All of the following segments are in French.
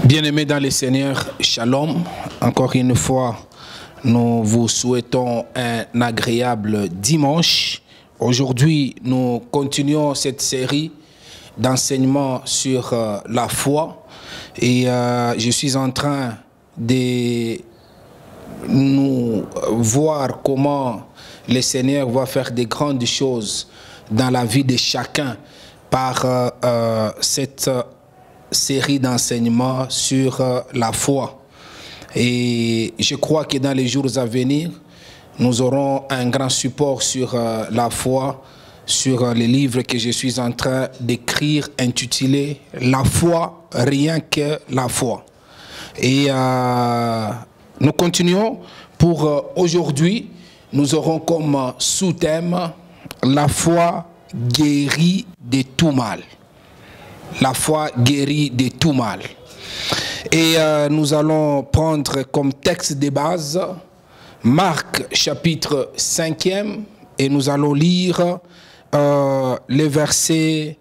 Bien-aimés dans le Seigneur, Shalom. Encore une fois, nous vous souhaitons un agréable dimanche. Aujourd'hui, nous continuons cette série d'enseignements sur la foi. Et je suis en train de nous voir comment le Seigneur va faire de grandes choses dans la vie de chacun par cette série d'enseignements sur la foi. Et je crois que dans les jours à venir, nous aurons un grand support sur la foi, sur le livre que je suis en train d'écrire intitulé « La foi, rien que la foi ». Et nous continuons pour aujourd'hui. Nous aurons comme sous-thème « La foi guérit de tout mal ». La foi guérit de tout mal. Et nous allons prendre comme texte de base Marc chapitre 5e et nous allons lire les versets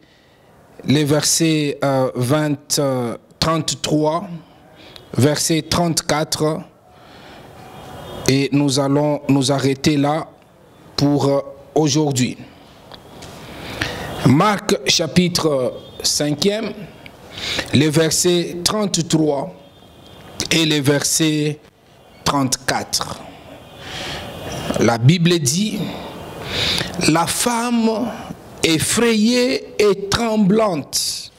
33, verset 34 et nous allons nous arrêter là pour aujourd'hui. Marc chapitre 5e, les versets 33 et les versets 34. La Bible dit: la femme effrayée et tremblante,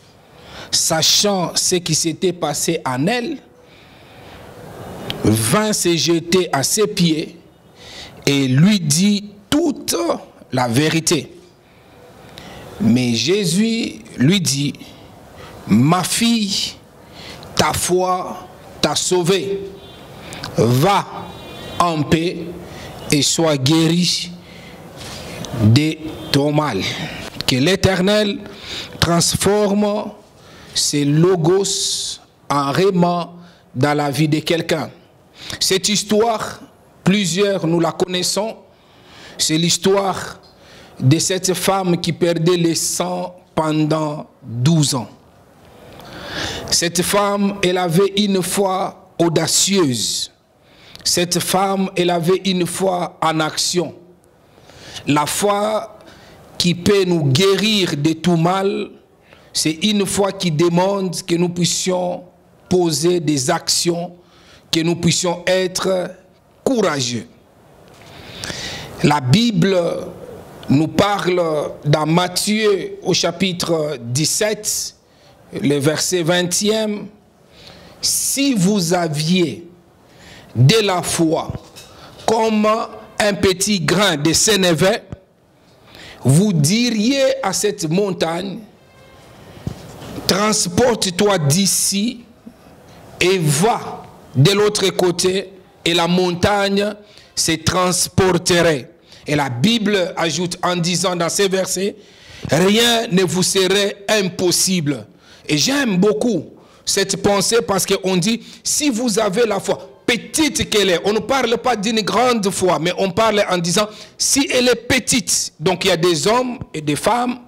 sachant ce qui s'était passé en elle, vint se jeter à ses pieds et lui dit toute la vérité. Mais Jésus lui dit: ma fille, ta foi t'a sauvée. Va en paix et sois guérie de ton mal. Que l'Éternel transforme ces logos en réma dans la vie de quelqu'un. Cette histoire, plusieurs nous la connaissons. C'est l'histoire de cette femme qui perdait le sang pendant 12 ans. Cette femme, elle avait une foi audacieuse. Cette femme, elle avait une foi en action. La foi qui peut nous guérir de tout mal, c'est une foi qui demande que nous puissions poser des actions, que nous puissions être courageux. La Bible nous parle dans Matthieu au chapitre 17, le verset 20e. Si vous aviez de la foi comme un petit grain de sénévé, vous diriez à cette montagne: transporte-toi d'ici et va de l'autre côté, et la montagne se transporterait. Et la Bible ajoute en disant dans ces versets: rien ne vous serait impossible. Et j'aime beaucoup cette pensée parce qu'on dit: si vous avez la foi, petite qu'elle est, on ne parle pas d'une grande foi, mais on parle en disant si elle est petite. Donc il y a des hommes et des femmes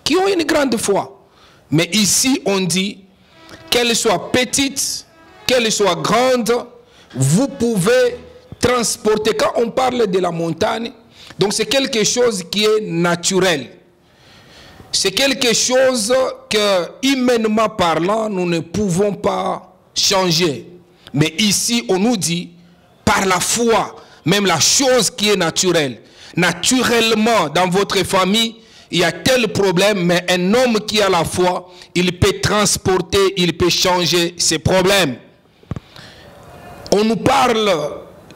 qui ont une grande foi. Mais ici on dit qu'elle soit petite, qu'elle soit grande, vous pouvez transporter. Quand on parle de la montagne, donc c'est quelque chose qui est naturel. C'est quelque chose que, humainement parlant, nous ne pouvons pas changer. Mais ici, on nous dit, par la foi, même la chose qui est naturelle. Naturellement, dans votre famille, il y a tel problème, mais un homme qui a la foi, il peut transporter, il peut changer ses problèmes. On nous parle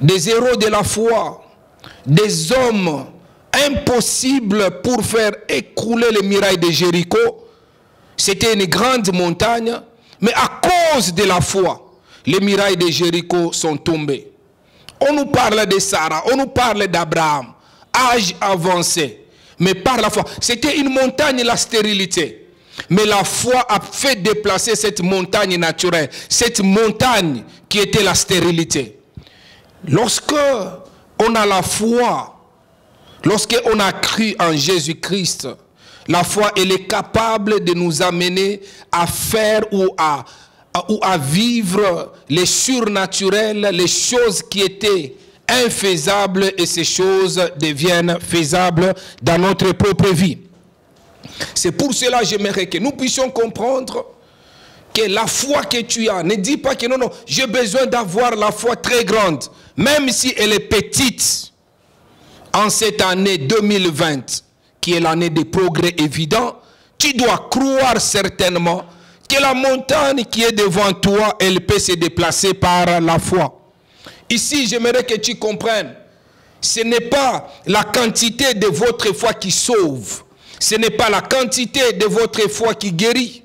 des héros de la foi, des hommes impossibles pour faire écrouler les murailles de Jéricho. C'était une grande montagne, mais à cause de la foi, les murailles de Jéricho sont tombées. On nous parle de Sarah, on nous parle d'Abraham, âge avancé, mais par la foi. C'était une montagne, la stérilité. Mais la foi a fait déplacer cette montagne naturelle, cette montagne qui était la stérilité. Lorsque on a la foi, lorsqu'on a cru en Jésus-Christ, la foi, elle est capable de nous amener à faire ou à ou à vivre les surnaturels, les choses qui étaient infaisables, et ces choses deviennent faisables dans notre propre vie. C'est pour cela que j'aimerais que nous puissions comprendre que la foi que tu as, ne dis pas que non, j'ai besoin d'avoir la foi très grande, même si elle est petite. En cette année 2020, qui est l'année des progrès évidents, tu dois croire certainement que la montagne qui est devant toi, elle peut se déplacer par la foi. Ici, j'aimerais que tu comprennes, ce n'est pas la quantité de votre foi qui sauve, ce n'est pas la quantité de votre foi qui guérit,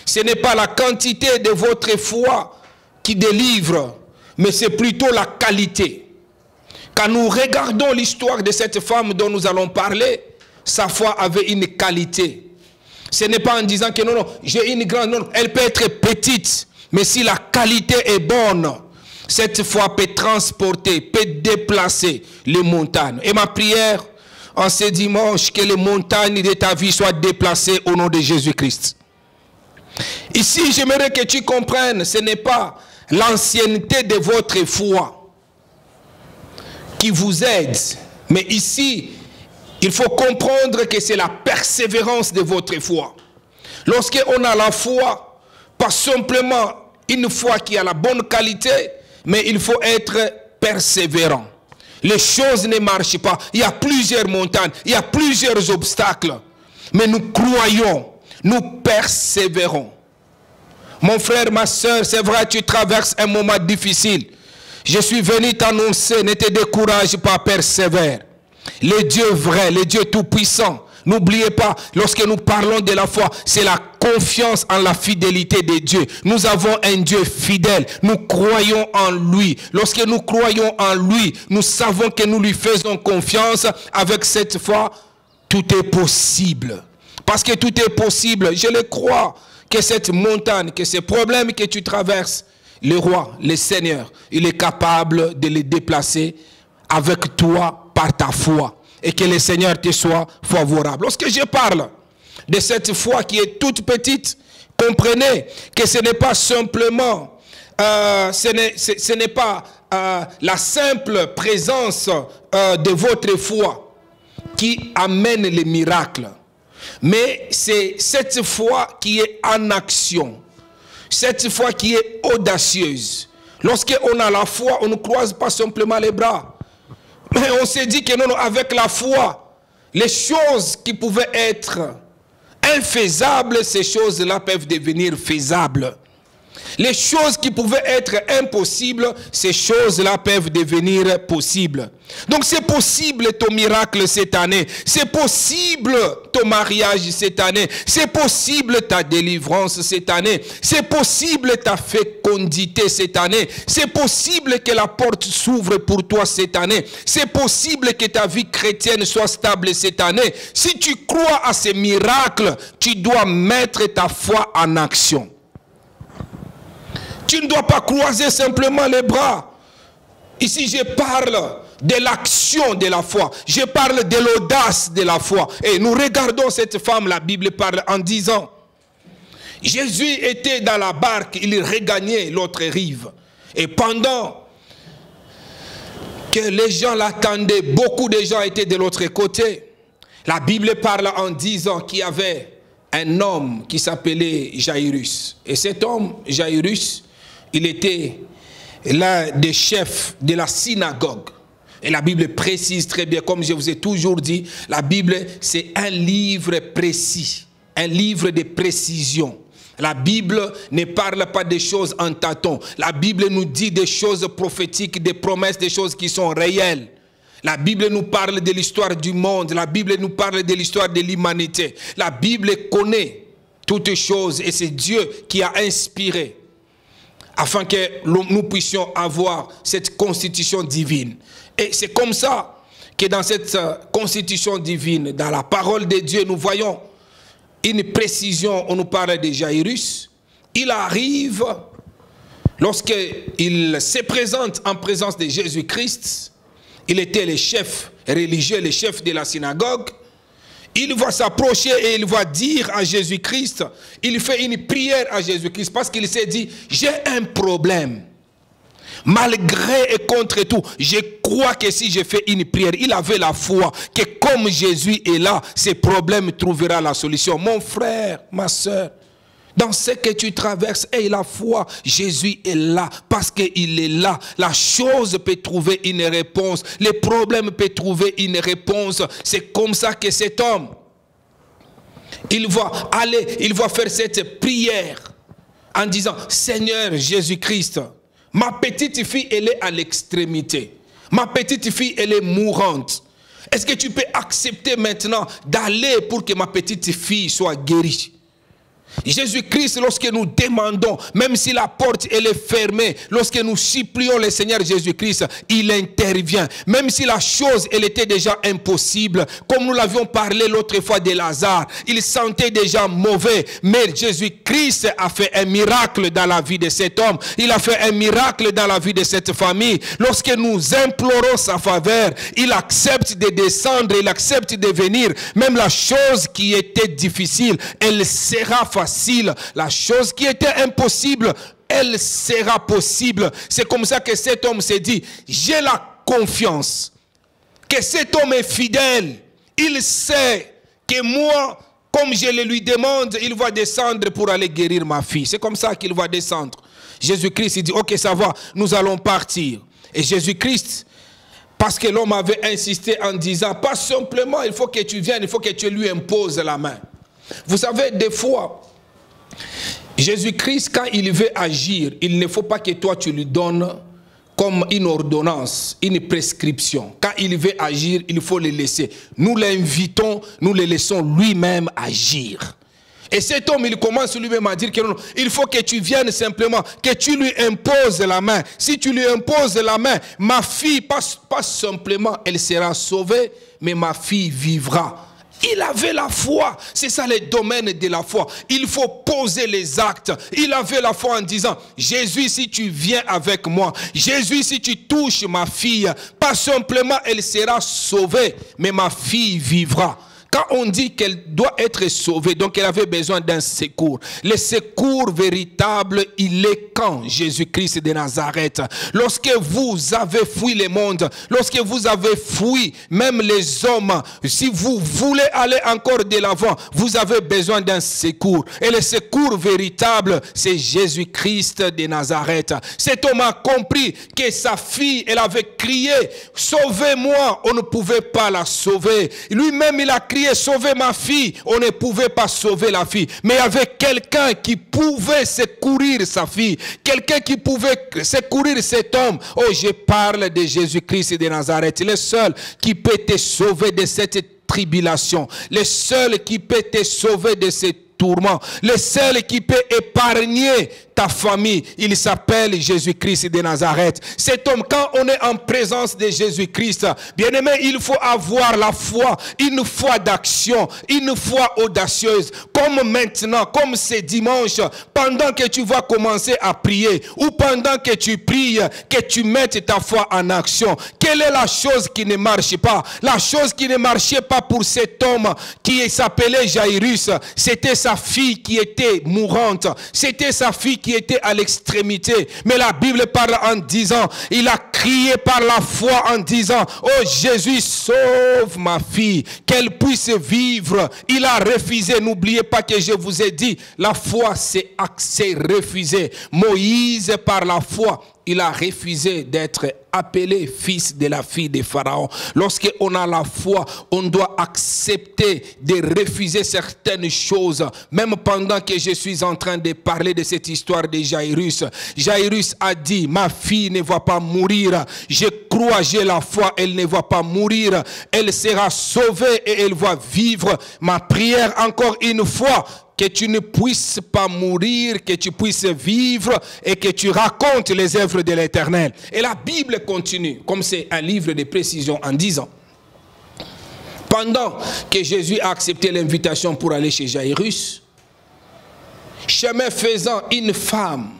ce n'est pas la quantité de votre foi qui délivre, mais c'est plutôt la qualité. Quand nous regardons l'histoire de cette femme dont nous allons parler, sa foi avait une qualité. Ce n'est pas en disant que non, j'ai une grande, non, elle peut être petite, mais si la qualité est bonne, cette foi peut transporter, peut déplacer les montagnes. Et ma prière en ce dimanche, que les montagnes de ta vie soient déplacées au nom de Jésus-Christ. Ici, j'aimerais que tu comprennes, ce n'est pas l'ancienneté de votre foi qui vous aide. Mais ici, il faut comprendre que c'est la persévérance de votre foi. Lorsqu'on a la foi, pas simplement une foi qui a la bonne qualité, mais il faut être persévérant. Les choses ne marchent pas. Il y a plusieurs montagnes, il y a plusieurs obstacles. Mais nous croyons, nous persévérons. Mon frère, ma soeur, c'est vrai, tu traverses un moment difficile. Je suis venu t'annoncer, ne te décourage pas, persévère. Le Dieu vrai, le Dieu tout-puissant. N'oubliez pas, lorsque nous parlons de la foi, c'est la confiance en la fidélité de Dieu. Nous avons un Dieu fidèle. Nous croyons en lui. Lorsque nous croyons en lui, nous savons que nous lui faisons confiance. Avec cette foi, tout est possible. Parce que tout est possible. Je le crois que cette montagne, que ces problèmes que tu traverses, le roi, le Seigneur, il est capable de les déplacer avec toi par ta foi. Et que le Seigneur te soit favorable. Lorsque je parle de cette foi qui est toute petite, comprenez que ce n'est pas simplement, ce n'est pas la simple présence de votre foi qui amène les miracles. Mais c'est cette foi qui est en action. Cette foi qui est audacieuse. Lorsqu'on a la foi, on ne croise pas simplement les bras. Mais on s'est dit que non, avec la foi, les choses qui pouvaient être infaisables, ces choses-là peuvent devenir faisables. Les choses qui pouvaient être impossibles, ces choses-là peuvent devenir possibles. Donc c'est possible ton miracle cette année. C'est possible ton mariage cette année. C'est possible ta délivrance cette année. C'est possible ta fécondité cette année. C'est possible que la porte s'ouvre pour toi cette année. C'est possible que ta vie chrétienne soit stable cette année. Si tu crois à ces miracles, tu dois mettre ta foi en action. Tu ne dois pas croiser simplement les bras. Ici, je parle de l'action de la foi. Je parle de l'audace de la foi. Et nous regardons cette femme, la Bible parle en disant, Jésus était dans la barque, il regagnait l'autre rive. Et pendant que les gens l'attendaient, beaucoup de gens étaient de l'autre côté. La Bible parle en disant qu'il y avait un homme qui s'appelait Jairus. Et cet homme, Jairus, il était l'un des chefs de la synagogue. Et la Bible précise très bien, comme je vous ai toujours dit, la Bible c'est un livre précis, un livre de précision. La Bible ne parle pas des choses en tâtons. La Bible nous dit des choses prophétiques, des promesses, des choses qui sont réelles. La Bible nous parle de l'histoire du monde. La Bible nous parle de l'histoire de l'humanité. La Bible connaît toutes choses et c'est Dieu qui a inspiré afin que nous puissions avoir cette constitution divine. Et c'est comme ça que dans cette constitution divine, dans la parole de Dieu, nous voyons une précision. On nous parle de Jairus. Il arrive, lorsqu'il se présente en présence de Jésus-Christ, il était le chef religieux, le chef de la synagogue. il va s'approcher et il va dire à Jésus-Christ, il fait une prière à Jésus-Christ parce qu'il s'est dit, j'ai un problème. Malgré et contre tout, je crois que si je fais une prière, il avait la foi que comme Jésus est là, ces problèmes trouveront la solution. Mon frère, ma soeur, dans ce que tu traverses, aie la foi, Jésus est là, parce qu'il est là. La chose peut trouver une réponse, les problèmes peuvent trouver une réponse. C'est comme ça que cet homme, il va faire cette prière en disant, Seigneur Jésus-Christ, ma petite fille, elle est à l'extrémité. Ma petite fille, elle est mourante. Est-ce que tu peux accepter maintenant d'aller pour que ma petite fille soit guérie? Jésus-Christ, lorsque nous demandons, même si la porte elle est fermée, lorsque nous supplions le Seigneur Jésus-Christ, il intervient. Même si la chose elle était déjà impossible, comme nous l'avions parlé l'autre fois de Lazare, il sentait déjà mauvais, mais Jésus-Christ a fait un miracle dans la vie de cet homme, il a fait un miracle dans la vie de cette famille. Lorsque nous implorons sa faveur, il accepte de descendre, il accepte de venir. Même la chose qui était difficile, elle sera facile. La chose qui était impossible, elle sera possible. C'est comme ça que cet homme s'est dit, j'ai la confiance que cet homme est fidèle. Il sait que moi, comme je le lui demande, il va descendre pour aller guérir ma fille. C'est comme ça qu'il va descendre. Jésus-Christ, il dit, ok, ça va, nous allons partir. Et Jésus-Christ, parce que l'homme avait insisté en disant, pas simplement, il faut que tu viennes, il faut que tu lui imposes la main. Vous savez, des fois, Jésus-Christ, quand il veut agir, il ne faut pas que toi tu lui donnes comme une ordonnance, une prescription. Quand il veut agir, il faut le laisser. Nous l'invitons, nous le laissons lui-même agir. Et cet homme, il commence lui-même à dire que non, il faut que tu viennes simplement, que tu lui imposes la main. Si tu lui imposes la main, ma fille, pas simplement, elle sera sauvée, mais ma fille vivra. Il avait la foi. C'est ça le domaine de la foi. Il faut poser les actes. Il avait la foi en disant, Jésus, si tu viens avec moi, Jésus, si tu touches ma fille, pas simplement elle sera sauvée, mais ma fille vivra. Quand on dit qu'elle doit être sauvée, donc elle avait besoin d'un secours. Le secours véritable, il est quand Jésus-Christ de Nazareth. Lorsque vous avez fui le monde, lorsque vous avez fui même les hommes, si vous voulez aller encore de l'avant, vous avez besoin d'un secours. Et le secours véritable, c'est Jésus-Christ de Nazareth. Cet homme a compris que sa fille, elle avait crié, sauvez-moi, on ne pouvait pas la sauver. Lui-même, il a crié, sauver ma fille, on ne pouvait pas sauver la fille, mais il y avait quelqu'un qui pouvait secourir sa fille, quelqu'un qui pouvait secourir cet homme. Oh, je parle de Jésus-Christ de Nazareth, le seul qui peut te sauver de cette tribulation, le seul qui peut te sauver de cette tourment, le seul qui peut épargner ta famille, il s'appelle Jésus-Christ de Nazareth. Cet homme, quand on est en présence de Jésus-Christ, bien aimé, il faut avoir la foi, une foi d'action, une foi audacieuse, comme maintenant, comme ce dimanche, pendant que tu vas commencer à prier, ou pendant que tu pries, que tu mettes ta foi en action. Quelle est la chose qui ne marche pas? La chose qui ne marchait pas pour cet homme qui s'appelait Jairus, c'était sa fille qui était mourante, c'était sa fille qui était à l'extrémité. Mais la Bible parle en disant, il a crié par la foi en disant, oh Jésus, sauve ma fille, qu'elle puisse vivre. Il a refusé. N'oubliez pas que je vous ai dit, la foi c'est refusé. Moïse par la foi, il a refusé d'être appelé fils de la fille de Pharaon. Lorsqu'on a la foi, on doit accepter de refuser certaines choses. Même pendant que je suis en train de parler de cette histoire de Jairus, Jairus a dit, ma fille ne va pas mourir. Je crois, j'ai la foi, elle ne va pas mourir. Elle sera sauvée et elle va vivre. Ma prière encore une fois, que tu ne puisses pas mourir, que tu puisses vivre et que tu racontes les œuvres de l'Éternel. Et la Bible continue, comme c'est un livre de précision, en disant, pendant que Jésus a accepté l'invitation pour aller chez Jairus, chemin faisant, une femme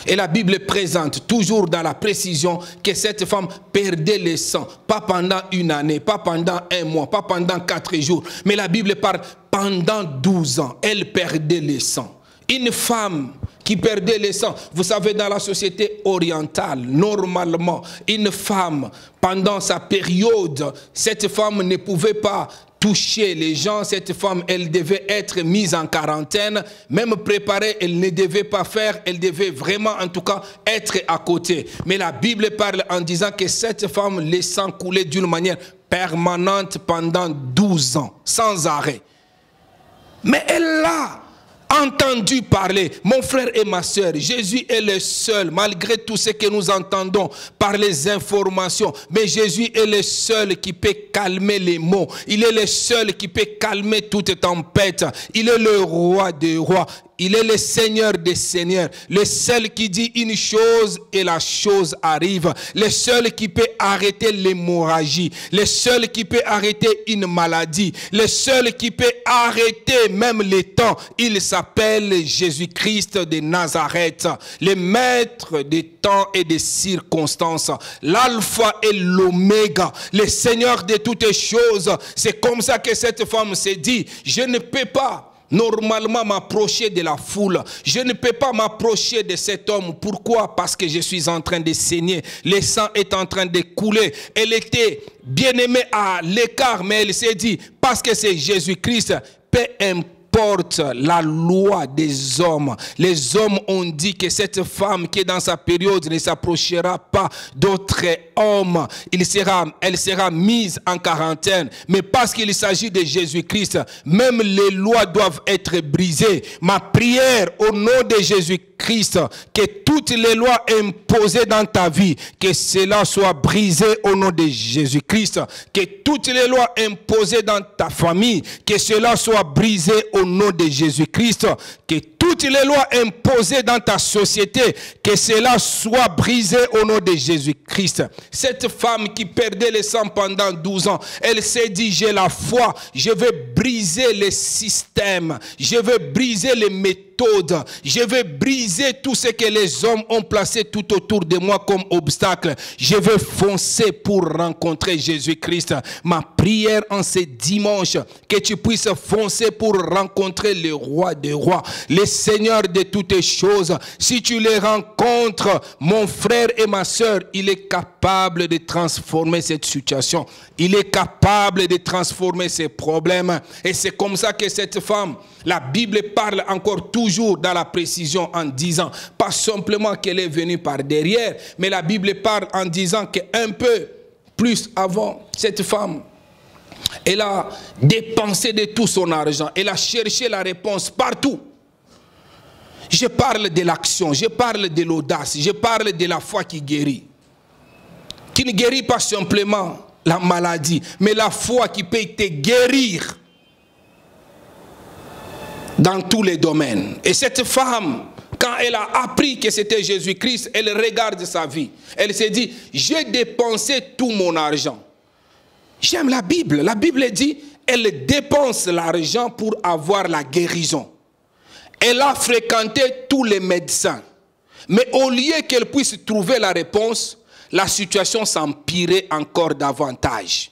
Et la Bible présente toujours dans la précision que cette femme perdait le sang, pas pendant une année, pas pendant un mois, pas pendant 4 jours, mais la Bible parle pendant 12 ans, elle perdait le sang. Une femme qui perdait le sang, vous savez, dans la société orientale, normalement, une femme, pendant sa période, cette femme ne pouvait pas toucher les gens, cette femme, elle devait être mise en quarantaine, même préparée, elle ne devait pas faire, elle devait vraiment, en tout cas, être à côté. Mais la Bible parle en disant que cette femme, le sang coulait d'une manière permanente pendant 12 ans, sans arrêt. Mais elle l'a entendu parler, mon frère et ma soeur, Jésus est le seul, malgré tout ce que nous entendons par les informations, mais Jésus est le seul qui peut calmer les maux, il est le seul qui peut calmer toute tempête, il est le roi des rois. Il est le Seigneur des seigneurs, le seul qui dit une chose et la chose arrive, le seul qui peut arrêter l'hémorragie, le seul qui peut arrêter une maladie, le seul qui peut arrêter même les temps. Il s'appelle Jésus-Christ de Nazareth, le maître des temps et des circonstances, l'alpha et l'oméga, le Seigneur de toutes choses. C'est comme ça que cette femme s'est dit, je ne peux pas normalement m'approcher de la foule. Je ne peux pas m'approcher de cet homme. Pourquoi? Parce que je suis en train de saigner. Le sang est en train de couler. Elle était bien aimée à l'écart, mais elle s'est dit, parce que c'est Jésus-Christ, peu importe la loi des hommes. Les hommes ont dit que cette femme qui est dans sa période ne s'approchera pas d'autres hommes. Elle sera mise en quarantaine. Mais parce qu'il s'agit de Jésus-Christ, même les lois doivent être brisées. Ma prière au nom de Jésus-Christ, que toutes les lois imposées dans ta vie, que cela soit brisé au nom de Jésus-Christ. Que toutes les lois imposées dans ta famille, que cela soit brisé au nom de Jésus-Christ. Que toutes les lois imposées dans ta société, que cela soit brisé au nom de Jésus-Christ. Cette femme qui perdait le sang pendant 12 ans, elle s'est dit, j'ai la foi, je vais briser les systèmes, je vais briser les méthodes, je vais briser tout ce que les hommes ont placé tout autour de moi comme obstacle. Je vais foncer pour rencontrer Jésus-Christ. Ma prière en ce dimanche, que tu puisses foncer pour rencontrer le roi des rois, le Seigneur de toutes choses. Si tu les rencontres, mon frère et ma soeur, il est capable de transformer cette situation. Il est capable de transformer ces problèmes. Et c'est comme ça que cette femme, la Bible parle encore toujours dans la précision en disant, pas simplement qu'elle est venue par derrière, mais la Bible parle en disant qu'un peu plus avant, cette femme, elle a dépensé de tout son argent. Elle a cherché la réponse partout. Je parle de l'action, je parle de l'audace, je parle de la foi qui guérit. Qui ne guérit pas simplement la maladie, mais la foi qui peut te guérir dans tous les domaines. Et cette femme, quand elle a appris que c'était Jésus-Christ, elle regarde sa vie. Elle s'est dit, j'ai dépensé tout mon argent. J'aime la Bible. La Bible dit, elle dépense l'argent pour avoir la guérison. Elle a fréquenté tous les médecins. Mais au lieu qu'elle puisse trouver la réponse, la situation s'empirait encore davantage.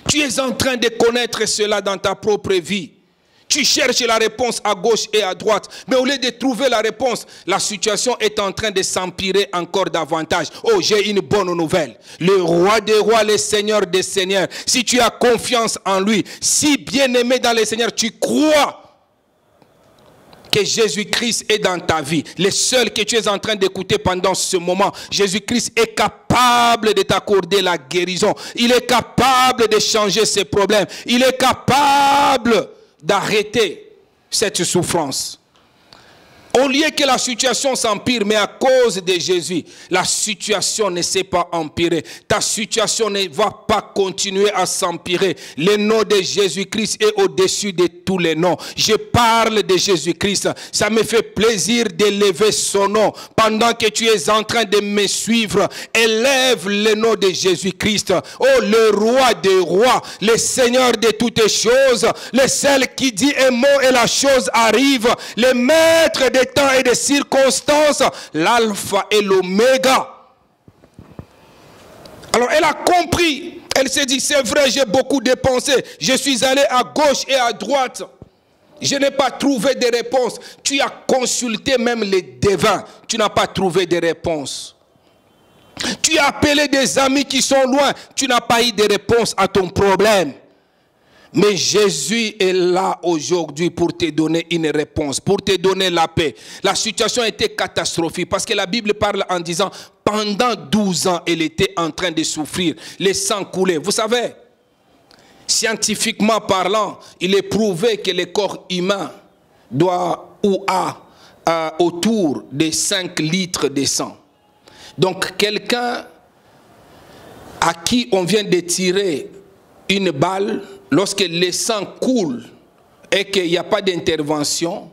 Tu es en train de connaître cela dans ta propre vie. Tu cherches la réponse à gauche et à droite. Mais au lieu de trouver la réponse, la situation est en train de s'empirer encore davantage. Oh, j'ai une bonne nouvelle. Le roi des rois, le Seigneur des seigneurs. Si tu as confiance en lui, si bien aimé dans le Seigneur, tu crois que Jésus-Christ est dans ta vie, le seul que tu es en train d'écouter pendant ce moment, Jésus-Christ est capable de t'accorder la guérison. Il est capable de changer ses problèmes. Il est capable d'arrêter cette souffrance. Au lieu que la situation s'empire, mais à cause de Jésus, la situation ne s'est pas empirée. Ta situation ne va pas continuer à s'empirer. Le nom de Jésus-Christ est au-dessus de tous les noms. Je parle de Jésus-Christ. Ça me fait plaisir d'élever son nom. Pendant que tu es en train de me suivre, élève le nom de Jésus-Christ. Oh, le roi des rois, le Seigneur de toutes choses, le seul qui dit un mot et la chose arrive, le maître de des temps et des circonstances, l'alpha et l'oméga. Alors elle a compris, elle s'est dit, c'est vrai, j'ai beaucoup dépensé, je suis allé à gauche et à droite. Je n'ai pas trouvé de réponse. Tu as consulté même les devins, tu n'as pas trouvé de réponse. Tu as appelé des amis qui sont loin, tu n'as pas eu de réponse à ton problème. Mais Jésus est là aujourd'hui pour te donner une réponse, pour te donner la paix. La situation était catastrophique parce que la Bible parle en disant, pendant 12 ans, elle était en train de souffrir, les sangs coulaient. Vous savez, scientifiquement parlant, il est prouvé que le corps humain doit ou a autour de 5 litres de sang. Donc quelqu'un à qui on vient de tirer une balle, lorsque le sang coule et qu'il n'y a pas d'intervention,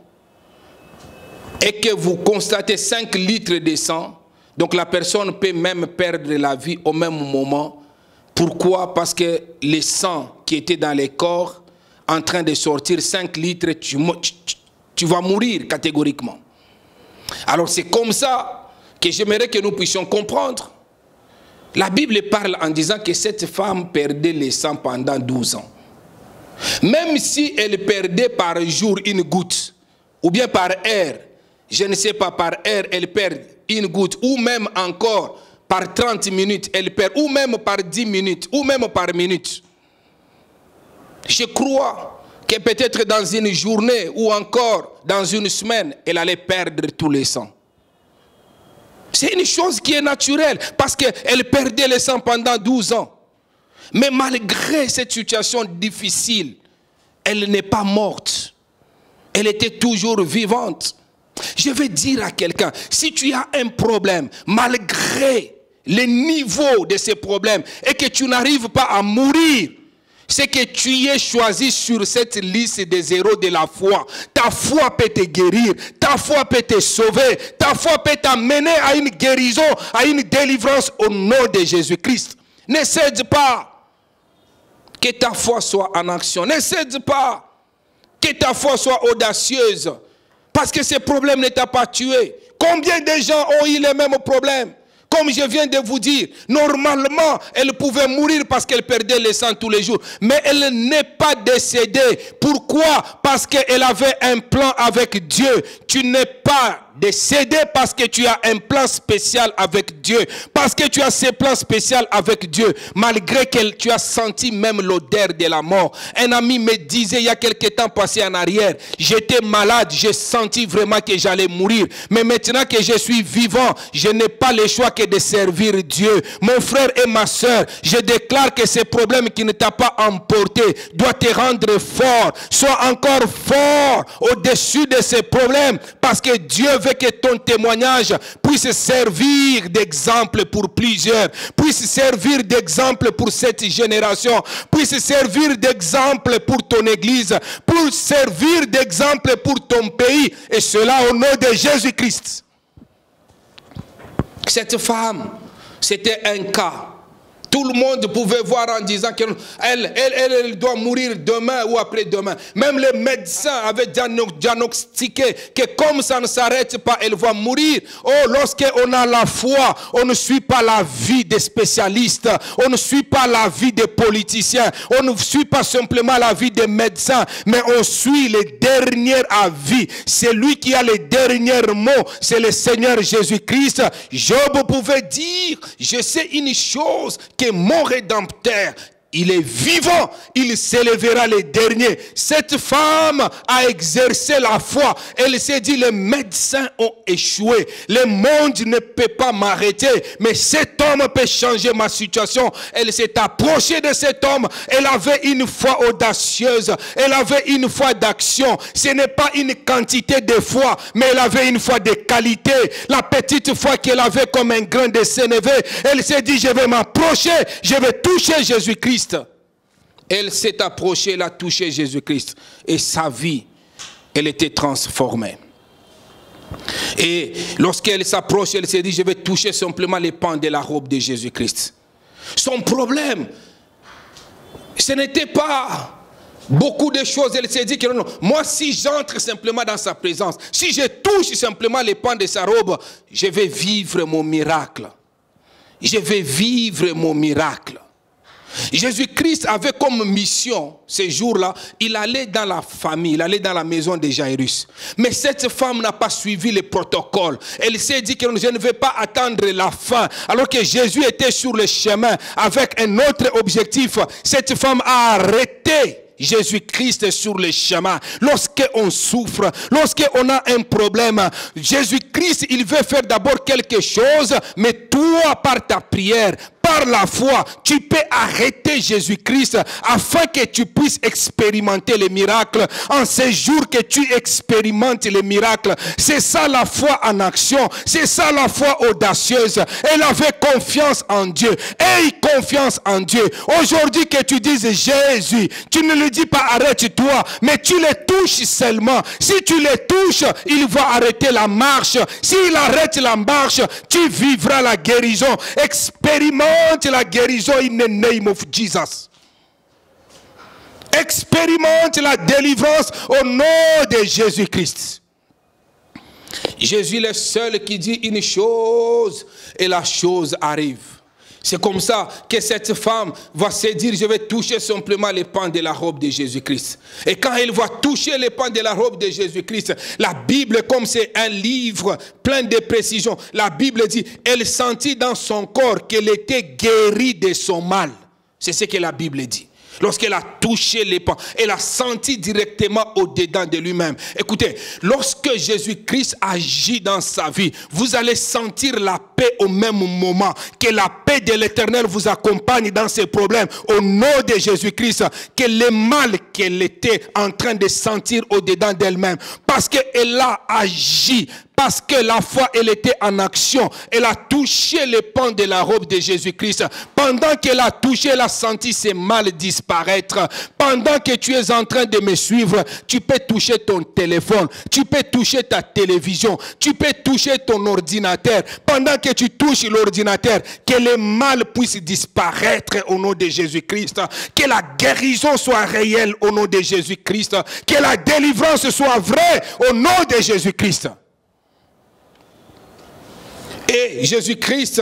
et que vous constatez 5 litres de sang, donc la personne peut même perdre la vie au même moment. Pourquoi? Parce que le sang qui était dans le corps, en train de sortir 5 litres, tu vas mourir catégoriquement. Alors c'est comme ça que j'aimerais que nous puissions comprendre. La Bible parle en disant que cette femme perdait le sang pendant 12 ans. Même si elle perdait par jour une goutte, ou bien par heure, je ne sais pas, par heure elle perd une goutte, ou même encore par 30 minutes elle perd, ou même par 10 minutes, ou même par minute. Je crois que peut-être dans une journée, ou encore dans une semaine, elle allait perdre tous les sangs. C'est une chose qui est naturelle, parce qu'elle perdait le sang pendant 12 ans. Mais malgré cette situation difficile, elle n'est pas morte. Elle était toujours vivante. Je vais dire à quelqu'un, si tu as un problème, malgré le niveau de ce problème, et que tu n'arrives pas à mourir, c'est que tu es choisi sur cette liste des héros de la foi. Ta foi peut te guérir, ta foi peut te sauver, ta foi peut t'amener à une guérison, à une délivrance au nom de Jésus-Christ. Ne cède pas. Que ta foi soit en action. Ne cède pas. Que ta foi soit audacieuse. Parce que ce problème ne t'a pas tué. Combien de gens ont eu les mêmes problèmes? Comme je viens de vous dire, normalement, elle pouvait mourir parce qu'elle perdait le sang tous les jours. Mais elle n'est pas décédée. Pourquoi? Parce qu'elle avait un plan avec Dieu. Tu n'es pas décédé parce que tu as un plan spécial avec Dieu. Parce que tu as ce plan spécial avec Dieu. Malgré que tu as senti même l'odeur de la mort. Un ami me disait il y a quelques temps passé en arrière, j'étais malade, j'ai senti vraiment que j'allais mourir. Mais maintenant que je suis vivant, je n'ai pas le choix que de servir Dieu. Mon frère et ma soeur, je déclare que ce problème qui ne t'a pas emporté doit te rendre fort. Sois encore fort au-dessus de ces problèmes, parce que Dieu veut que ton témoignage puisse servir d'exemple pour plusieurs, puisse servir d'exemple pour cette génération, puisse servir d'exemple pour ton église, pour servir d'exemple pour ton pays, et cela au nom de Jésus-Christ. Cette femme, c'était un cas. Tout le monde pouvait voir en disant qu'elle doit mourir demain ou après-demain. Même les médecins avaient diagnostiqué que comme ça ne s'arrête pas, elle va mourir. Oh, lorsqu'on a la foi, on ne suit pas la vie des spécialistes. On ne suit pas la vie des politiciens. On ne suit pas simplement la vie des médecins. Mais on suit les derniers avis. C'est lui qui a les derniers mots. C'est le Seigneur Jésus-Christ. Job pouvait dire, je sais une chose, que mon Rédempteur, il est vivant, il s'élèvera les derniers. Cette femme a exercé la foi. Elle s'est dit, les médecins ont échoué. Le monde ne peut pas m'arrêter. Mais cet homme peut changer ma situation. Elle s'est approchée de cet homme. Elle avait une foi audacieuse. Elle avait une foi d'action. Ce n'est pas une quantité de foi, mais elle avait une foi de qualité. La petite foi qu'elle avait comme un grain de sénévé. Elle s'est dit, je vais m'approcher, je vais toucher Jésus-Christ. Elle s'est approchée, elle a touché Jésus-Christ. Et sa vie, elle était transformée. Et lorsqu'elle s'approche, elle s'est dit, je vais toucher simplement les pans de la robe de Jésus-Christ. Son problème, ce n'était pas beaucoup de choses. Elle s'est dit que non, moi si j'entre simplement dans sa présence, si je touche simplement les pans de sa robe, je vais vivre mon miracle. Je vais vivre mon miracle. Jésus-Christ avait comme mission, ces jours-là, il allait dans la famille, il allait dans la maison de Jairus. Mais cette femme n'a pas suivi le protocole. Elle s'est dit que je ne vais pas attendre la fin. Alors que Jésus était sur le chemin avec un autre objectif. Cette femme a arrêté Jésus-Christ sur le chemin. Lorsqu'on souffre, lorsqu'on a un problème, Jésus-Christ, il veut faire d'abord quelque chose, mais toi, par ta prière, par la foi, tu peux arrêter Jésus-Christ afin que tu puisses expérimenter les miracles. En ces jours que tu expérimentes les miracles, c'est ça la foi en action, c'est ça la foi audacieuse. Elle avait confiance en Dieu. Aie confiance en Dieu. Aujourd'hui que tu dises Jésus, tu ne lui dis pas arrête-toi, mais tu le touches seulement. Si tu le touches, il va arrêter la marche. S'il arrête la marche, tu vivras la guérison. Expérimente la guérison in the name of Jesus. Expérimente la délivrance au nom de Jésus-Christ. Jésus est le seul qui dit une chose et la chose arrive. C'est comme ça que cette femme va se dire, je vais toucher simplement les pans de la robe de Jésus-Christ. Et quand elle va toucher les pans de la robe de Jésus-Christ, la Bible, comme c'est un livre plein de précisions, la Bible dit, elle sentit dans son corps qu'elle était guérie de son mal. C'est ce que la Bible dit. Lorsqu'elle a touché les pans, elle a senti directement au-dedans de lui-même. Écoutez, lorsque Jésus-Christ agit dans sa vie, vous allez sentir la paix au même moment. Que la paix de l'Éternel vous accompagne dans ces problèmes. Au nom de Jésus-Christ, que le mal qu'elle était en train de sentir au-dedans d'elle-même, parce qu'elle a agi, parce que la foi, elle était en action. Elle a touché les pans de la robe de Jésus-Christ. Pendant qu'elle a touché, elle a senti ses mal disparaître. Pendant que tu es en train de me suivre, tu peux toucher ton téléphone. Tu peux toucher ta télévision. Tu peux toucher ton ordinateur. Pendant que tu touches l'ordinateur, que le mal puisse disparaître au nom de Jésus-Christ. Que la guérison soit réelle au nom de Jésus-Christ. Que la délivrance soit vraie au nom de Jésus-Christ. Et Jésus-Christ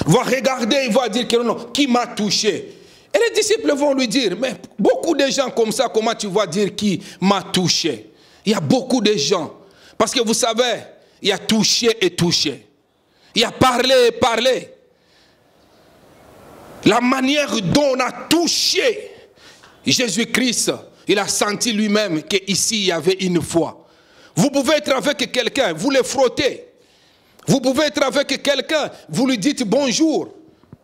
va regarder, il va dire que non, qui m'a touché. Et les disciples vont lui dire, mais beaucoup de gens comme ça, comment tu vas dire qui m'a touché? Il y a beaucoup de gens. Parce que vous savez, il y a touché et touché. Il y a parlé et parlé. La manière dont on a touché Jésus-Christ, il a senti lui-même qu'ici il y avait une foi. Vous pouvez être avec quelqu'un, vous le frottez. Vous pouvez être avec quelqu'un, vous lui dites bonjour.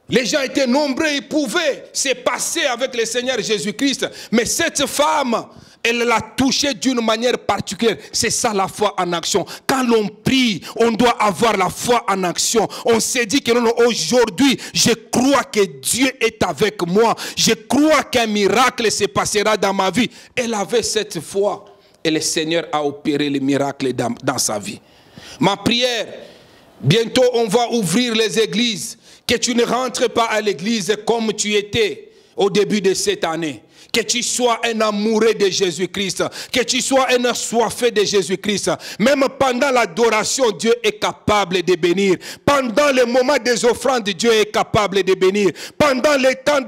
Les gens étaient nombreux, ils pouvaient se passer avec le Seigneur Jésus-Christ. Mais cette femme, elle l'a touché d'une manière particulière. C'est ça la foi en action. Quand l'on prie, on doit avoir la foi en action. On s'est dit que non, aujourd'hui, je crois que Dieu est avec moi. Je crois qu'un miracle se passera dans ma vie. Elle avait cette foi. Et le Seigneur a opéré le miracle dans sa vie. Ma prière, bientôt on va ouvrir les églises. Que tu ne rentres pas à l'église comme tu étais au début de cette année. Que tu sois un amoureux de Jésus-Christ. Que tu sois un assoiffé de Jésus-Christ. Même pendant l'adoration, Dieu est capable de bénir. Pendant le moment des offrandes, Dieu est capable de bénir. Pendant les temps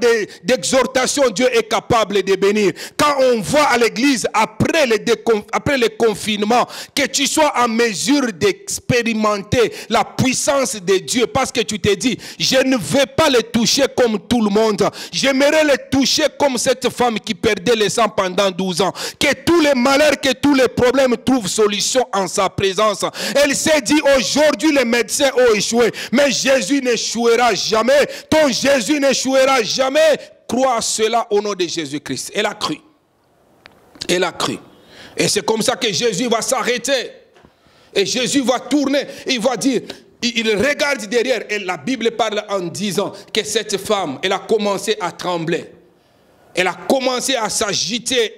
d'exhortation, Dieu est capable de bénir. Quand on va à l'église après le confinement, que tu sois en mesure d'expérimenter la puissance de Dieu. Parce que tu te dis, je ne vais pas le toucher comme tout le monde. J'aimerais le toucher comme cette femme qui perdait le sang pendant 12 ans. Que tous les malheurs, que tous les problèmes trouvent solution en sa présence. Elle s'est dit, aujourd'hui les médecins ont échoué. Mais Jésus n'échouera jamais. Ton Jésus n'échouera jamais. Crois à cela au nom de Jésus-Christ. Elle a cru. Elle a cru. Et c'est comme ça que Jésus va s'arrêter. Et Jésus va tourner. Il va dire, il regarde derrière. Et la Bible parle en disant que cette femme, elle a commencé à trembler. Elle a commencé à s'agiter.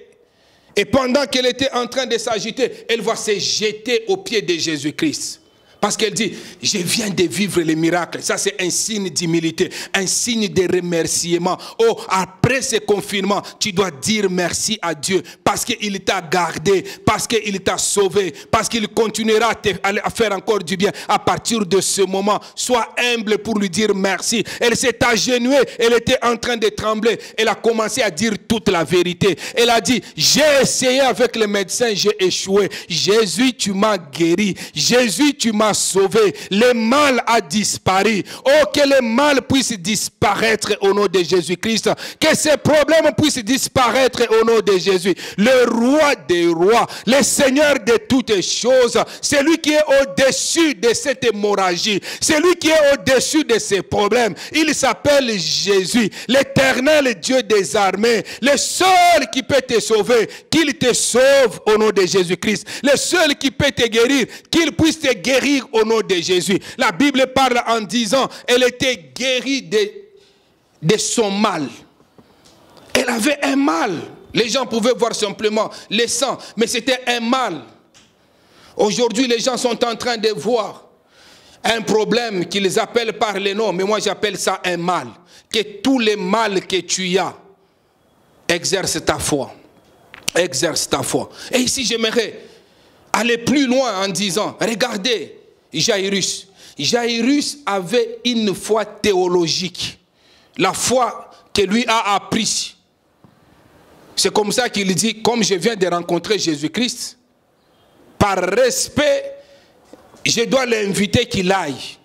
Et pendant qu'elle était en train de s'agiter, elle va se jeter aux pieds de Jésus-Christ. Parce qu'elle dit, je viens de vivre les miracles. Ça, c'est un signe d'humilité, un signe de remerciement. Oh, après ce confinement, tu dois dire merci à Dieu parce qu'il t'a gardé, parce qu'il t'a sauvé, parce qu'il continuera à faire encore du bien à partir de ce moment. Sois humble pour lui dire merci. Elle s'est agenouillée, elle était en train de trembler. Elle a commencé à dire toute la vérité. Elle a dit, j'ai essayé avec les médecins, j'ai échoué. Jésus, tu m'as guéri. Jésus, tu m'as sauvé. Le mal a disparu. Oh, que le mal puisse disparaître au nom de Jésus-Christ. Que ces problèmes puissent disparaître au nom de Jésus. Le roi des rois, le Seigneur de toutes choses, celui qui est au-dessus de cette hémorragie, celui qui est au-dessus de ces problèmes, il s'appelle Jésus, l'éternel Dieu des armées, le seul qui peut te sauver, qu'il te sauve au nom de Jésus-Christ, le seul qui peut te guérir, qu'il puisse te guérir au nom de Jésus. La Bible parle en disant, elle était guérie de son mal. Elle avait un mal. Les gens pouvaient voir simplement le sang, mais c'était un mal. Aujourd'hui, les gens sont en train de voir un problème qu'ils appellent par les noms, mais moi j'appelle ça un mal. Que tous les mal que tu as, exerce ta foi. Exerce ta foi. Et ici, j'aimerais aller plus loin en disant, regardez Jairus. Jairus avait une foi théologique. La foi que lui a appris. C'est comme ça qu'il dit, comme je viens de rencontrer Jésus-Christ, par respect, je dois l'inviter qu'il aille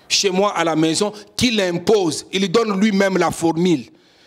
chez moi à la maison, qu'il impose, il donne lui-même la formule,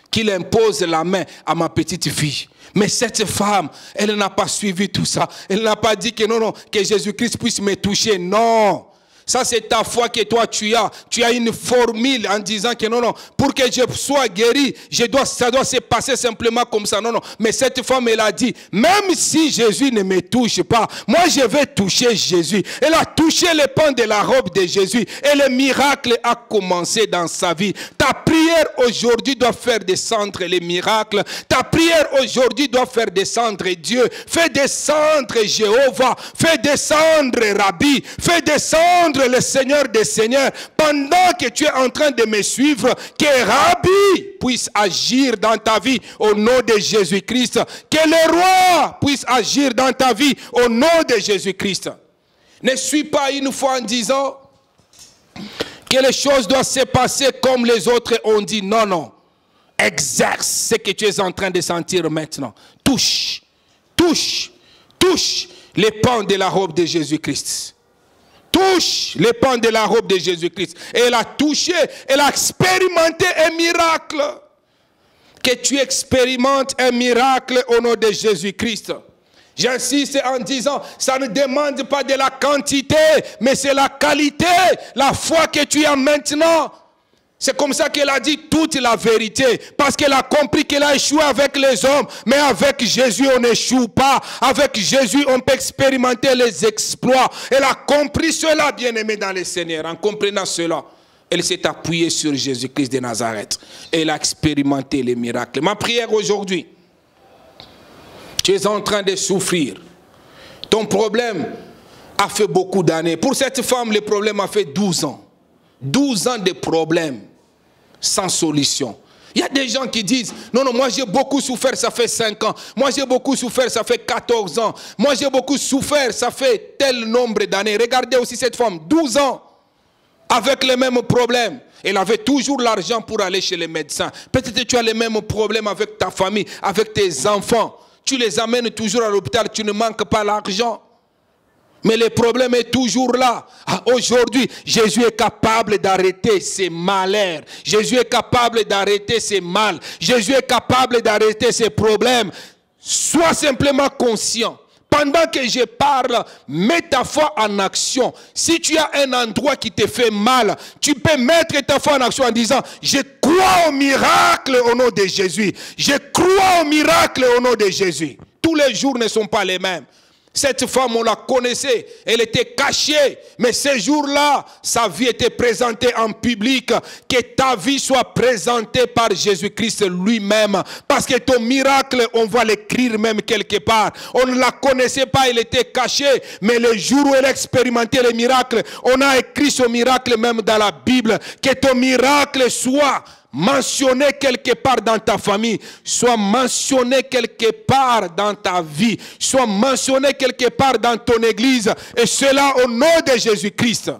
qu'il impose la main à ma petite fille. Mais cette femme, elle n'a pas suivi tout ça. Elle n'a pas dit que non, que Jésus-Christ puisse me toucher. Non. Ça, c'est ta foi que toi, tu as. Tu as une formule en disant que non, pour que je sois guéri, ça doit se passer simplement comme ça. Non. Mais cette femme, elle a dit, même si Jésus ne me touche pas, moi, je vais toucher Jésus. Elle a touché le pan de la robe de Jésus. Et le miracle a commencé dans sa vie. Ta prière aujourd'hui doit faire descendre les miracles. Ta prière aujourd'hui doit faire descendre Dieu. Fais descendre Jéhovah. Fais descendre Rabbi. Fais descendre le Seigneur des Seigneurs, pendant que tu es en train de me suivre, que Rabbi puisse agir dans ta vie au nom de Jésus-Christ, que le roi puisse agir dans ta vie au nom de Jésus-Christ. Ne suis pas une fois en disant que les choses doivent se passer comme les autres ont dit. Non. Exerce ce que tu es en train de sentir maintenant. Touche les pans de la robe de Jésus-Christ. Touche les pans de la robe de Jésus-Christ. Et elle a touché, elle a expérimenté un miracle. Que tu expérimentes un miracle au nom de Jésus-Christ. J'insiste en disant, ça ne demande pas de la quantité, mais c'est la qualité, la foi que tu as maintenant. C'est comme ça qu'elle a dit toute la vérité. Parce qu'elle a compris qu'elle a échoué avec les hommes. Mais avec Jésus, on n'échoue pas. Avec Jésus, on peut expérimenter les exploits. Elle a compris cela, bien-aimé dans le Seigneur. En comprenant cela, elle s'est appuyée sur Jésus-Christ de Nazareth. Elle a expérimenté les miracles. Ma prière aujourd'hui, tu es en train de souffrir. Ton problème a fait beaucoup d'années. Pour cette femme, le problème a fait 12 ans. 12 ans de problèmes. Sans solution. Il y a des gens qui disent, non, moi j'ai beaucoup souffert, ça fait 5 ans. Moi j'ai beaucoup souffert, ça fait 14 ans. Moi j'ai beaucoup souffert, ça fait tel nombre d'années. Regardez aussi cette femme, 12 ans, avec les mêmes problèmes. Elle avait toujours l'argent pour aller chez les médecins. Peut-être que tu as les mêmes problèmes avec ta famille, avec tes enfants. Tu les amènes toujours à l'hôpital, tu ne manques pas l'argent. Mais le problème est toujours là. Aujourd'hui, Jésus est capable d'arrêter ces malheurs. Jésus est capable d'arrêter ces mal. Jésus est capable d'arrêter ces problèmes. Sois simplement conscient. Pendant que je parle, mets ta foi en action. Si tu as un endroit qui te fait mal, tu peux mettre ta foi en action en disant, je crois au miracle au nom de Jésus. Je crois au miracle au nom de Jésus. Tous les jours ne sont pas les mêmes. Cette femme, on la connaissait, elle était cachée, mais ce jour-là, sa vie était présentée en public. Que ta vie soit présentée par Jésus-Christ lui-même. Parce que ton miracle, on va l'écrire même quelque part. On ne la connaissait pas, elle était cachée, mais le jour où elle expérimentait le miracle, on a écrit ce miracle même dans la Bible. Que ton miracle soit mentionné quelque part dans ta famille, soit mentionné quelque part dans ta vie, soit mentionné quelque part dans ton église, et cela au nom de Jésus-Christ.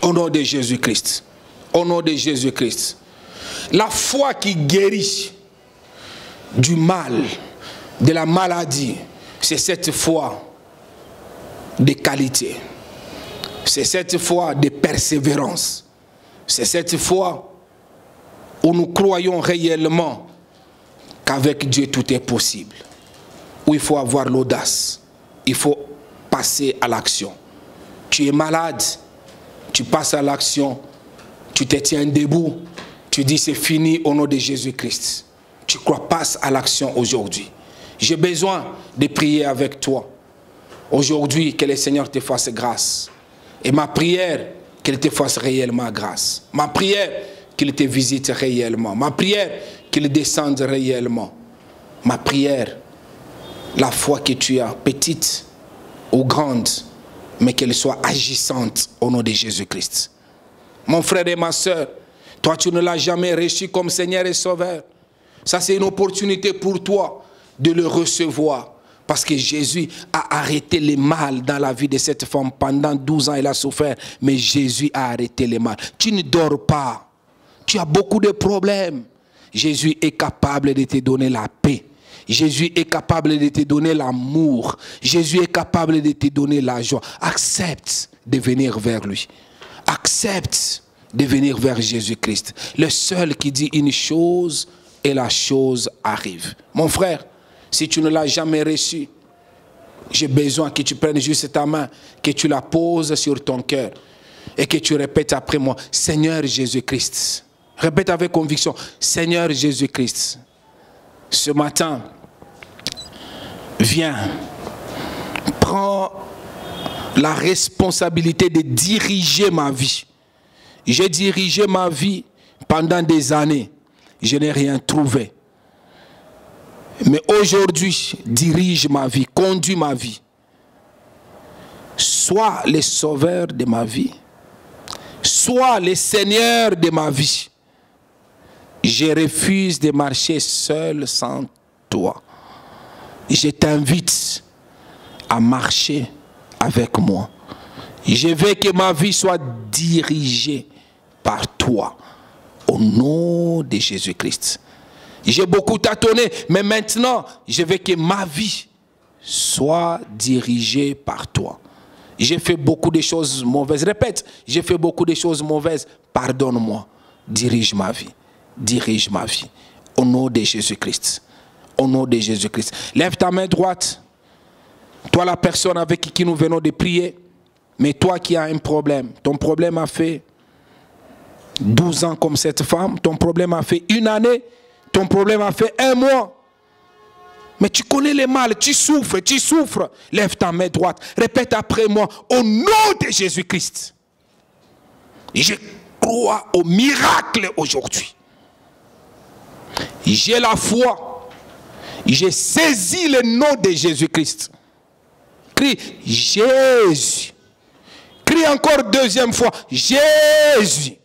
Au nom de Jésus-Christ. Au nom de Jésus-Christ. La foi qui guérit du mal, de la maladie, c'est cette foi de qualité. C'est cette foi de persévérance. C'est cette foi où nous croyons réellement qu'avec Dieu tout est possible. Où il faut avoir l'audace. Il faut passer à l'action. Tu es malade, tu passes à l'action, tu te tiens debout, tu dis c'est fini au nom de Jésus-Christ. Tu crois, passe à l'action aujourd'hui. J'ai besoin de prier avec toi. Aujourd'hui, que le Seigneur te fasse grâce. Et ma prière, qu'il te fasse réellement grâce. Ma prière, qu'il te visite réellement. Ma prière, qu'il descende réellement. Ma prière, la foi que tu as, petite ou grande, mais qu'elle soit agissante au nom de Jésus-Christ. Mon frère et ma soeur, toi tu ne l'as jamais reçu comme Seigneur et Sauveur. Ça c'est une opportunité pour toi de le recevoir. Parce que Jésus a arrêté le mal dans la vie de cette femme. Pendant 12 ans, elle a souffert. Mais Jésus a arrêté le mal. Tu ne dors pas. Tu as beaucoup de problèmes. Jésus est capable de te donner la paix. Jésus est capable de te donner l'amour. Jésus est capable de te donner la joie. Accepte de venir vers lui. Accepte de venir vers Jésus-Christ. Le seul qui dit une chose et la chose arrive. Mon frère, si tu ne l'as jamais reçu, j'ai besoin que tu prennes juste ta main, que tu la poses sur ton cœur et que tu répètes après moi, Seigneur Jésus-Christ. Répète avec conviction, Seigneur Jésus-Christ. Ce matin, viens, prends la responsabilité de diriger ma vie. J'ai dirigé ma vie pendant des années. Je n'ai rien trouvé. Mais aujourd'hui, dirige ma vie, conduis ma vie. Sois le sauveur de ma vie. Sois le Seigneur de ma vie. Je refuse de marcher seul sans toi. Je t'invite à marcher avec moi. Je veux que ma vie soit dirigée par toi. Au nom de Jésus-Christ. J'ai beaucoup tâtonné, mais maintenant, je veux que ma vie soit dirigée par toi. J'ai fait beaucoup de choses mauvaises. Répète, j'ai fait beaucoup de choses mauvaises. Pardonne-moi. Dirige ma vie. Dirige ma vie. Au nom de Jésus-Christ. Au nom de Jésus-Christ. Lève ta main droite. Toi, la personne avec qui nous venons de prier. Mais toi qui as un problème. Ton problème a fait 12 ans comme cette femme. Ton problème a fait 1 année. Ton problème a fait 1 mois. Mais tu connais le mal, tu souffres, tu souffres. Lève ta main droite. Répète après moi, au nom de Jésus-Christ. Je crois au miracle aujourd'hui. J'ai la foi. J'ai saisi le nom de Jésus-Christ. Crie Jésus. Crie encore 2e fois, Jésus.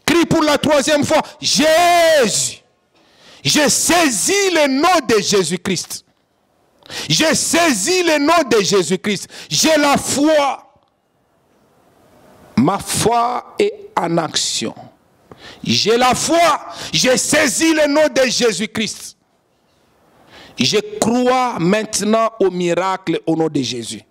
Crie pour la 3e fois, Jésus. J'ai saisi le nom de Jésus-Christ. J'ai saisi le nom de Jésus-Christ. J'ai la foi. Ma foi est en action. J'ai la foi. J'ai saisi le nom de Jésus-Christ. Je crois maintenant au miracle au nom de Jésus.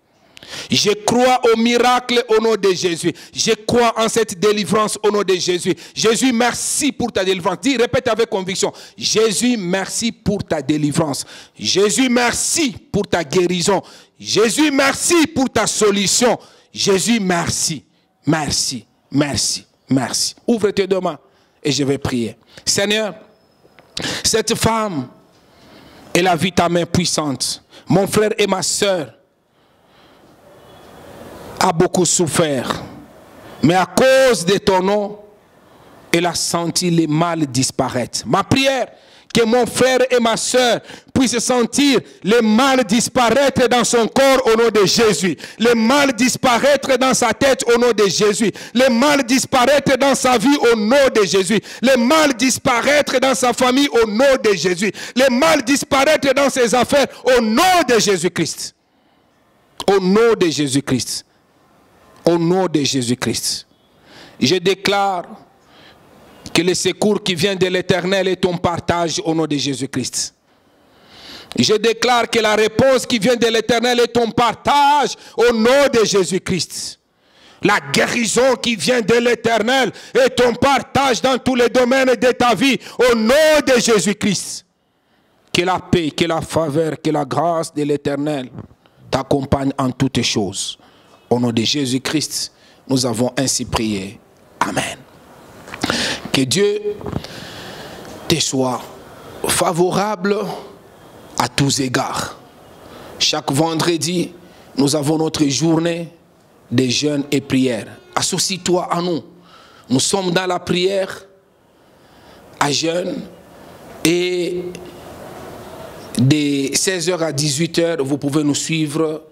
Je crois au miracle au nom de Jésus. Je crois en cette délivrance au nom de Jésus. Jésus, merci pour ta délivrance. Dis, répète avec conviction. Jésus, merci pour ta délivrance. Jésus, merci pour ta guérison. Jésus, merci pour ta solution. Jésus, merci. Merci, merci, merci. Ouvre tes deux mains et je vais prier. Seigneur, cette femme, elle a vu ta main puissante. mon frère et ma sœur a beaucoup souffert. Mais à cause de ton nom, il a senti le mal disparaître. Ma prière, que mon frère et ma sœur puissent sentir le mal disparaître dans son corps au nom de Jésus. Le mal disparaître dans sa tête au nom de Jésus. Le mal disparaître dans sa vie au nom de Jésus. Le mal disparaître dans sa famille au nom de Jésus. Le mal disparaître dans ses affaires au nom de Jésus-Christ. Au nom de Jésus-Christ. Au nom de Jésus-Christ. Je déclare que le secours qui vient de l'Éternel est ton partage au nom de Jésus-Christ. Je déclare que la réponse qui vient de l'Éternel est ton partage au nom de Jésus-Christ. La guérison qui vient de l'Éternel est ton partage dans tous les domaines de ta vie au nom de Jésus-Christ. Que la paix, que la faveur, que la grâce de l'Éternel t'accompagne en toutes choses. Au nom de Jésus-Christ, nous avons ainsi prié. Amen. Que Dieu te soit favorable à tous égards. Chaque vendredi, nous avons notre journée de jeûne et prière. Associe-toi à nous. Nous sommes dans la prière à jeûne et de 16h à 18h, vous pouvez nous suivre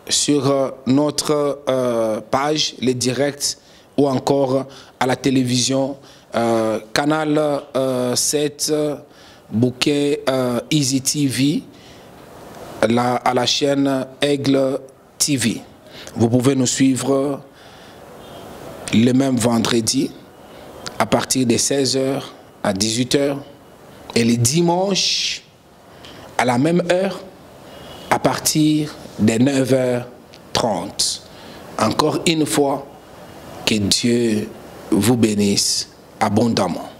sur notre page, les directs, ou encore à la télévision, canal 7, bouquet Easy TV, à la chaîne Aigle TV. Vous pouvez nous suivre le même vendredi à partir de 16h à 18h et les dimanches à la même heure à partir de 9h30. Encore une fois, que Dieu vous bénisse abondamment.